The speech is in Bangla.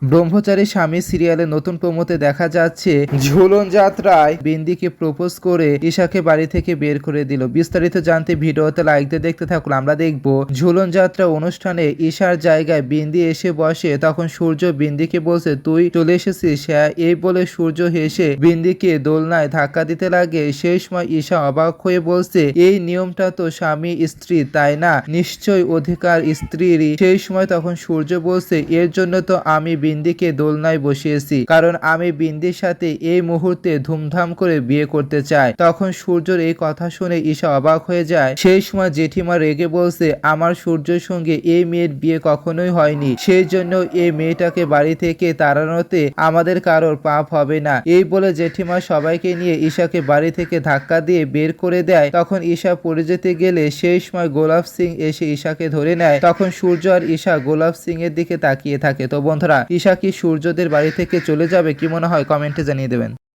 ব্রহ্মচারী স্বামী সিরিয়ালে নতুন প্রমোতে দেখা যাচ্ছে ঝুলন যাত্রায় বিন্দিকে প্রপোজ করে ঈশাকে বাড়ি থেকে বের করে দিল। বিস্তারিত জানতে ভিডিওতে লাইক দিয়ে দেখতে থাকুন। আমরা দেখব ঝুলন যাত্রা অনুষ্ঠানে ঈশার জায়গায় বিন্দি এসে বসে, তখন সূর্য বিন্দিকে বলছে তুই চলে এসেছিস। এই বলে সূর্য হেসে বিন্দিকে দোলনায় ধাক্কা দিতে লাগে। সেই সময় ঈশা অবাক হয়ে বলছে এই নিয়মটা তো স্বামী স্ত্রী তাই না, নিশ্চয় অধিকার স্ত্রীরই। সেই সময় তখন সূর্য বলছে এর জন্য তো আমি বিন্দিকে দোলনায় বসিয়েছি, কারণ আমি বিন্দির সাথে এই মুহূর্তে ধুমধাম করে বিয়ে করতে চাই। তখন সূর্যর এই কথা শুনে ঈশা অবাক হয়ে যায়। সেই সময় জেঠিমা রেগে বলছে আমার সূর্যের সঙ্গে এই মেয়ের বিয়ে কখনোই হয়নি, সেই জন্য এই মেয়েটাকে বাড়ি থেকে তাড়ানোতে আমাদের কারোর পাপ হবে না। এই বলে জেঠিমা সবাইকে নিয়ে ঈশাকে বাড়ি থেকে ধাক্কা দিয়ে বের করে দেয়। তখন ঈশা পড়ে যেতে গেলে সেই সময় গোলাপ সিং এসে ঈশাকে ধরে নেয়। তখন সূর্য আর ঈশা গোলাপ সিং এর দিকে তাকিয়ে থাকে। তো বন্ধুরা, ঈশা কি সূর্যদের বাড়ি থেকে চলে যাবে? কি মনে হয় কমেন্টে জানিয়ে দেবেন।